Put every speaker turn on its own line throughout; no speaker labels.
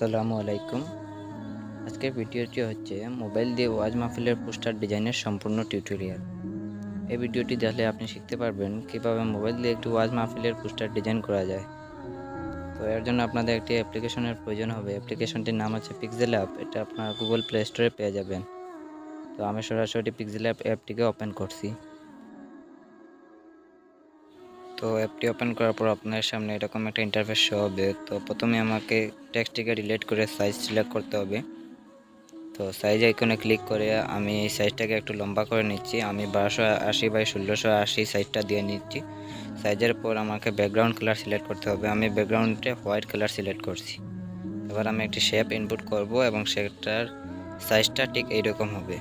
আসসালামু আলাইকুম। আজকের ভিডিওটি হচ্ছে মোবাইল দিয়ে ওয়াজ মাহফিলের পোস্টার ডিজাইনের সম্পূর্ণ টিউটোরিয়াল। এই ভিডিওটি দেখলে আপনি শিখতে পারবেন কিভাবে মোবাইল দিয়ে একটি ওয়াজ মাহফিলের পোস্টার ডিজাইন করা যায়। তো এর জন্য আপনাদের একটি অ্যাপ্লিকেশনের প্রয়োজন হবে। অ্যাপ্লিকেশনটির নাম হচ্ছে pixellab। এটা আপনার গুগল প্লে স্টোরে পেয়ে যাবেন। তো আমি সরাসরি pixellab অ্যাপটিকে ওপেন করছি। তো অ্যাপটি ওপেন করার পর আপনার সামনে এরকম একটা ইন্টারফেস শো হবে। তো প্রথমে আমাকে টেক্সটটিকে রিলেট করে সাইজ সিলেক্ট করতে হবে। তো সাইজ আইকনে ক্লিক করে আমি এই সাইজটাকে একটু লম্বা করে নিচ্ছি। আমি 1280 বাই 1680 সাইজটা দিয়ে নিচ্ছি। সাইজের পর আমাকে ব্যাকগ্রাউন্ড কালার সিলেক্ট করতে হবে। আমি ব্যাকগ্রাউন্ডে হোয়াইট কালার সিলেক্ট করছি। এবার আমি একটি শেপ ইনপুট করব এবং সেটার সাইজটা ঠিক এইরকম হবে।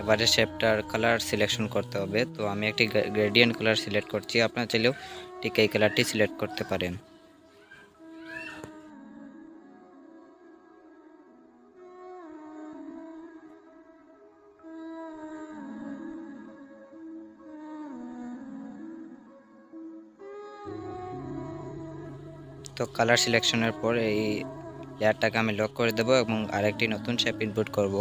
এবারে শেপটার কালার সিলেকশন করতে হবে। তো আমি একটি গ্রেডিয়েন্ট কালার সিলেক্ট করছি। আপনারা চাইলেও ঠিক এই কালারটি সিলেক্ট করতে পারেন। তো কালার সিলেকশনের পর এই লেয়ারটাকে আমি লক করে দেব এবং আরেকটি নতুন শেপ ইনপুট করব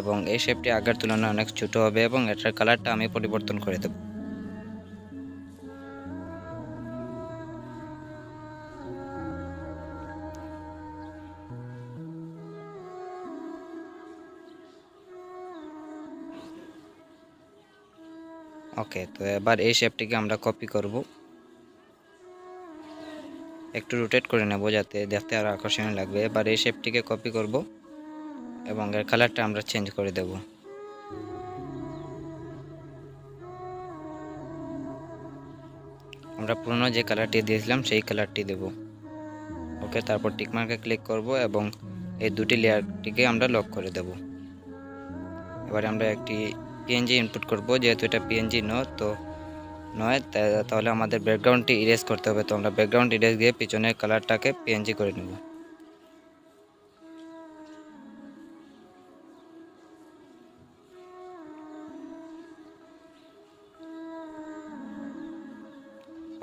এবং এই শেপটি আগের তুলনায় অনেক ছোট হবে এবং এটার কালারটা আমি পরিবর্তন করে দেব। ওকে, তো এবার এই শেপটিকে আমরা কপি করব, একটু রোটেট করে নেব যাতে দেখতে আরো আকর্ষণীয় লাগবে। এবার এই শেপটিকে কপি করব এবং এর কালারটা আমরা চেঞ্জ করে দেব। আমরা পুরনো যে কালারটি দিয়েছিলাম সেই কালারটি দেব। ওকে, তারপর টিকমার্কে ক্লিক করব এবং এই দুটি লেয়ারটিকে আমরা লক করে দেব। এবারে আমরা একটি পিএনজি ইনপুট করব, যেহেতু এটা পিএনজি নয় তাহলে আমাদের ব্যাকগ্রাউন্ডটি ইরেজ করতে হবে। তো আমরা ব্যাকগ্রাউন্ড ইরেজ দিয়ে পিছনের কালারটাকে পিএনজি করে নেব।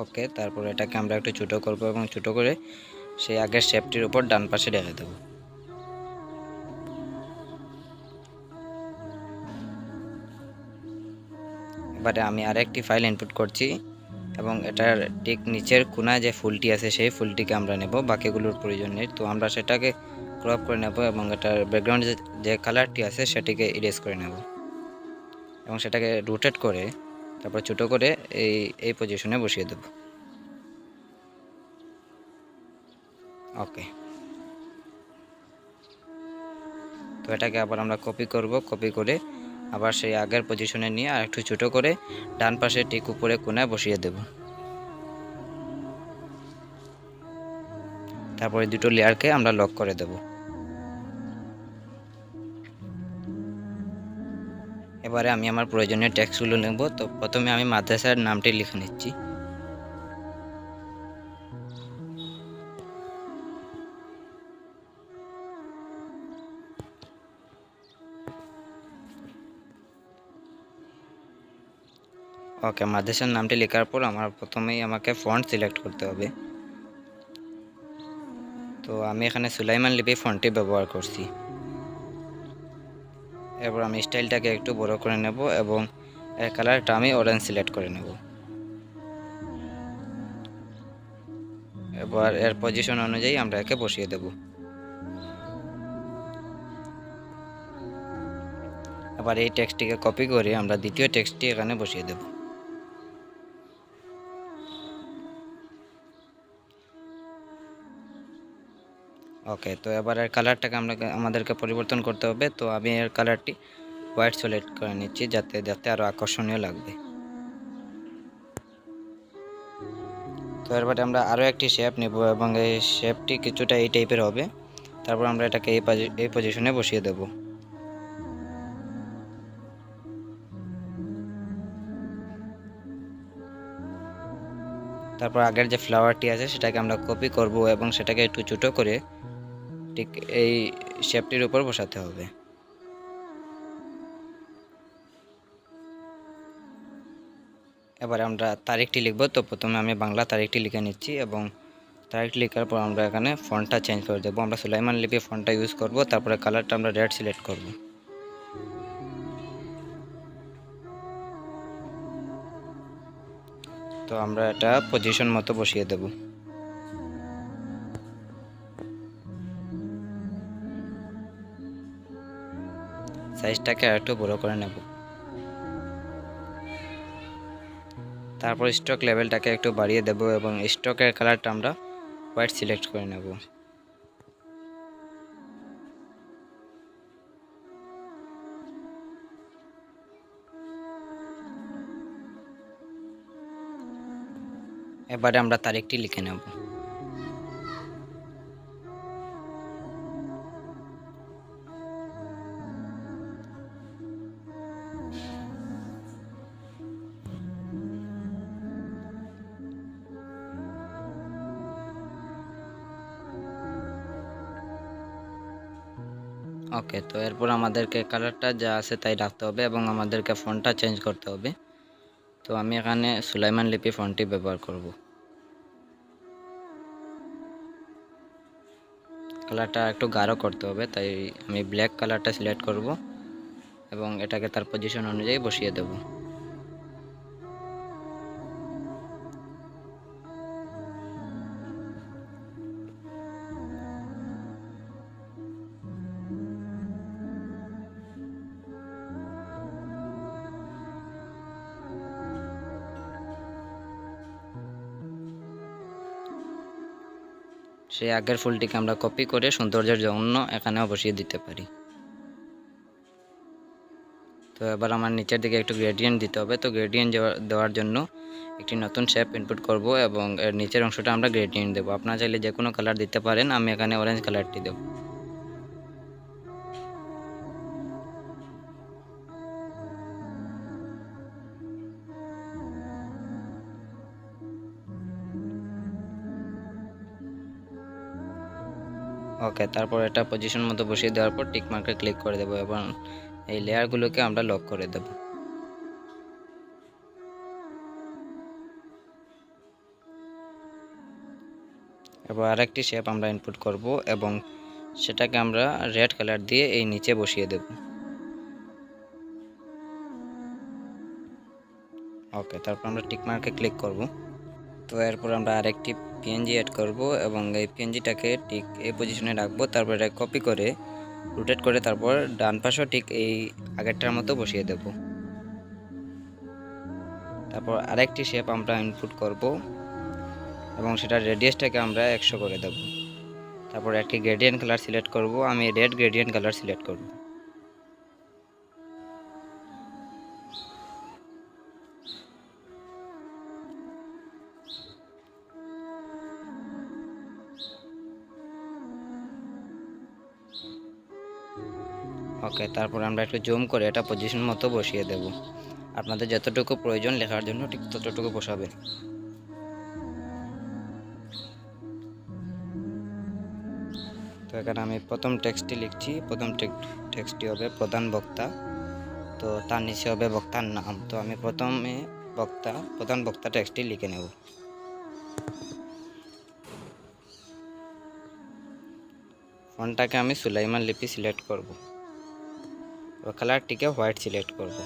ওকে, তারপর এটাকে আমরা একটু ছোটো করব এবং ছোটো করে সেই আগের শেপটির উপর ডান পাশে রেখে দেব। এবারে আমি আরেকটি ফাইল ইনপুট করছি এবং এটার ঠিক নিচের কোনায় যে ফুলটি আছে সেই ফুলটিকে আমরা নেব, বাকিগুলোর প্রয়োজন নেই। তো আমরা সেটাকে ক্রপ করে নেব এবং এটার ব্যাকগ্রাউন্ড যে কালারটি আছে সেটিকে ইরেজ করে নেব এবং সেটাকে রোটেট করে তারপর ছোটো করে এই পজিশনে বসিয়ে দেব। ওকে, তো এটাকে আবার আমরা কপি করব, কপি করে আবার সেই আগের পজিশনে নিয়ে আর একটু ছোটো করে ডান পাশে ঠিক উপরে কোণায় বসিয়ে দেব। তারপরে দুটো লেয়ারকে আমরা লক করে দেব। এবারে আমি আমার প্রয়োজনীয় টেক্সটগুলো নেব। তো প্রথমে আমি মাদ্রাসার নামটি লিখে নিচ্ছি। ওকে, মাদ্রাসার নামটি লেখার পর প্রথমেই আমাকে ফন্ট সিলেক্ট করতে হবে। তো আমি এখানে সুলাইমান লিপি ফন্টটি ব্যবহার করছি। এরপর আমি স্টাইলটাকে একটু বড় করে নেব এবং এর কালারটা আমি অরেঞ্জ সিলেক্ট করে নেব। এবার এর পজিশন অনুযায়ী আমরা একে বসিয়ে দেব। এবার এই টেক্সটটিকে কপি করে আমরা দ্বিতীয় টেক্সটটি এখানে বসিয়ে দেব। ওকে, তো এবার এর কালারটাকে আমাদেরকে পরিবর্তন করতে হবে। তো আমি এর কালারটি হোয়াইট সিলেক্ট করে নিচ্ছি যাতে দেখতে আরও আকর্ষণীয় লাগবে। তো এরপরে আমরা আরও একটি শেপ নেব এবং এই শেপটি কিছুটা এই টাইপের হবে। তারপর আমরা এটাকে এই পজিশনে বসিয়ে দেব। তারপর আগের যে ফ্লাওয়ারটি আছে সেটাকে আমরা কপি করব এবং সেটাকে একটু ছোটো করে ঠিক এই শেপটির উপর বসাতে হবে। এবার আমরা তারিখটি লিখব। তো প্রথমে আমি বাংলা তারিখটি লিখে নিচ্ছি এবং রাইট ক্লিক করার পর আমরা এখানে ফন্টটা চেঞ্জ করে দেবো। আমরা সুলাইমান লিপি ফন্টটা ইউজ করব। তারপরে কালারটা আমরা রেড সিলেক্ট করব। তো আমরা এটা পজিশন মতো বসিয়ে দেব। সাইজটাকে আরেকটু বড় করে নেব। তারপর স্ট্রোক লেভেলটাকে একটু বাড়িয়ে দেব এবং স্ট্রোকের কালারটা আমরা হোয়াইট সিলেক্ট করে নেব। এবারে আমরা তারিখটি লিখে নেব। ওকে, তো এরপর আমাদেরকে কালারটা যা আছে তাই রাখতে হবে এবং আমাদেরকে ফন্টটা চেঞ্জ করতে হবে। তো আমি এখানে সুলাইমান লিপি ফন্টটি ব্যবহার করব। কালারটা একটু গাঢ় করতে হবে, তাই আমি ব্ল্যাক কালারটা সিলেক্ট করব এবং এটাকে তার পজিশন অনুযায়ী বসিয়ে দেব। সেই আগের ফুলটিকে আমরা কপি করে সৌন্দর্যের জন্য এখানেও বসিয়ে দিতে পারি। তো এবার আমার নিচের দিকে একটু গ্রেডিয়েন্ট দিতে হবে। তো গ্রেডিয়েন্ট দেওয়ার জন্য একটি নতুন শেপ ইনপুট করব এবং এর নিচের অংশটা আমরা গ্রেডিয়েন্ট দেবো। আপনারা চাইলে যে কোনো কালার দিতে পারেন, আমি এখানে অরেঞ্জ কালারটি দেব। ওকে, তারপর এটা পজিশন মতো বসিয়ে দেওয়ার পর টিক মার্কে ক্লিক করে দেবো এবং এই লেয়ারগুলোকে আমরা লক করে দেব। এবার আরেকটি শেপ আমরা ইনপুট করব এবং সেটাকে আমরা রেড কালার দিয়ে এই নিচে বসিয়ে দেব। ওকে, তারপর আমরা টিক মার্কে ক্লিক করব। তো এরপর আমরা আরেকটি পিএনজি অ্যাড করব এবং এই পিএনজিটাকে ঠিক এই পজিশনে রাখবো। তারপর এটা কপি করে রোটেট করে তারপর ডান পাশেও ঠিক এই আগেরটার মতো বসিয়ে দেব। তারপর আরেকটি শেপ আমরা ইনপুট করব এবং সেটার রেডিয়াসটাকে আমরা 100 করে দেব। তারপর একটি গ্রেডিয়েন্ট কালার সিলেক্ট করব। আমি রেড গ্রেডিয়েন্ট কালার সিলেক্ট করব। ওকে, তারপর আমরা একটু জুম করে এটা পজিশন মতো বসিয়ে দেব। আপনাদের যতটুকু প্রয়োজন লেখার জন্য ঠিক ততটুকু বসাবেন। তো এখানে আমি প্রথম টেক্সটটি লিখছি। প্রথম টেক্সটটি হবে প্রধান বক্তা, তো তার নিচে হবে বক্তার নাম। তো আমি প্রথমে প্রধান বক্তা টেক্সটটি লিখে নেব। ফন্টটাকে আমি সুলাইমান লিপি সিলেক্ট করব। কালারটিকে হোয়াইট সিলেক্ট করব।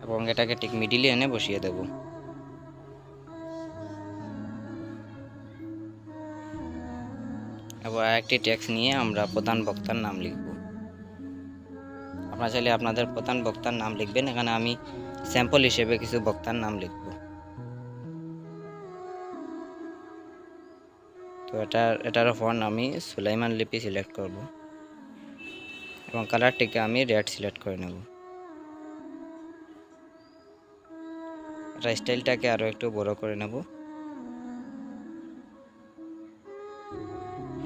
এবং এটাকে ঠিক মিডিলে এনে বসিয়ে দেব। এবার আরেকটি টেক্সট নিয়ে আমরা প্রধান বক্তার নাম লিখব। আপনারা চাইলে আপনাদের প্রধান বক্তার নাম লিখবেন। এখানে আমি স্যাম্পল হিসেবে কিছু বক্তার নাম লিখব। তো এটার ফন্ট আমি সুলাইমান লিপি সিলেক্ট করব এবং কালারটিকে আমি রেড সিলেক্ট করে নেব। এটা স্টাইলটাকে আরও একটু বড় করে নেব।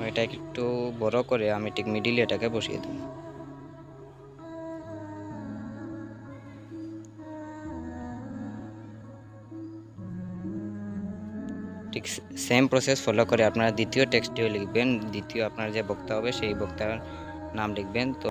এটা একটু বড় করে আমি ঠিক মিডিলে এটাকে বসিয়ে দেব। ঠিক সেম প্রসেস ফলো করে আপনারা দ্বিতীয় টেক্সটটিও লিখবেন। দ্বিতীয় আপনার যে বক্তা হবে সেই বক্তার নাম লিখবেন। তো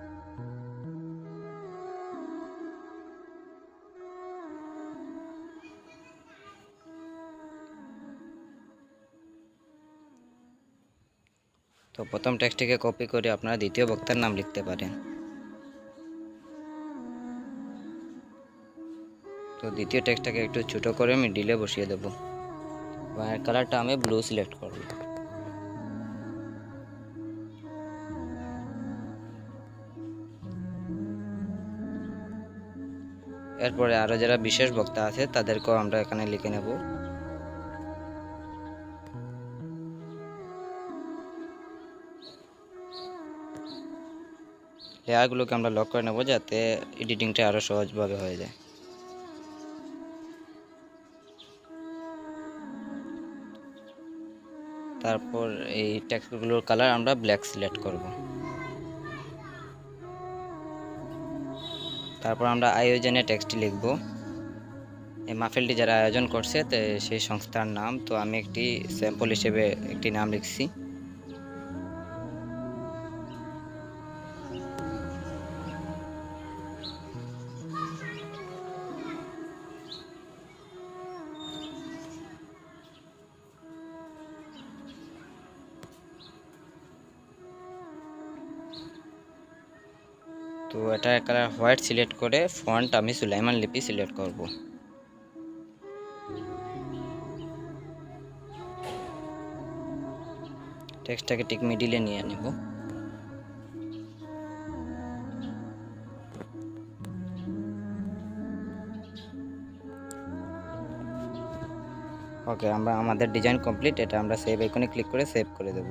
তো প্রথম টেক্সটটিকে কপি করে আপনারা দ্বিতীয় বক্তার নাম লিখতে পারেন। তো দ্বিতীয় টেক্সটটাকে একটু ছোট করে মিডিলে বসিয়ে দেব। এর কালারটা আমি ব্লু সিলেক্ট করব। এরপরে আরো যারা বিশেষ বক্তা আছে তাদেরকেও আমরা এখানে লিখে নেব। লেয়ারগুলোকে আমরা লক করে নেব যাতে এডিটিংটা আরো সহজভাবে হয়ে যায়। তারপর এই টেক্সটগুলোর কালার আমরা ব্ল্যাক সিলেক্ট করব। তারপর আমরা আয়োজনে টেক্সটটি লিখব। এই মাহফিলটি যারা আয়োজন করছে সেই সংস্থার নাম। তো আমি একটি স্যাম্পল হিসেবে একটি নাম লিখছি। তো এটা কালার হোয়াইট সিলেক্ট করে ফন্ট আমি সুলাইমান লিপি সিলেক্ট করব। টেক্সটটাকে ঠিক মিডিলে নিয়ে নেব। ওকে, আমাদের ডিজাইন কমপ্লিট। এটা আমরা সেভ আইকনে ক্লিক করে সেভ করে দেব।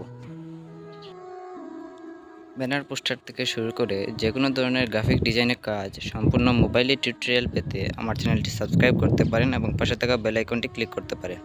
ব্যানার পোস্টার থেকে শুরু করে যে কোনো ধরনের গ্রাফিক ডিজাইনের কাজ সম্পূর্ণ মোবাইলে টিউটোরিয়াল পেতে আমার চ্যানেলটি সাবস্ক্রাইব করতে পারেন এবং পাশে থাকা বেল আইকনটি ক্লিক করতে পারেন।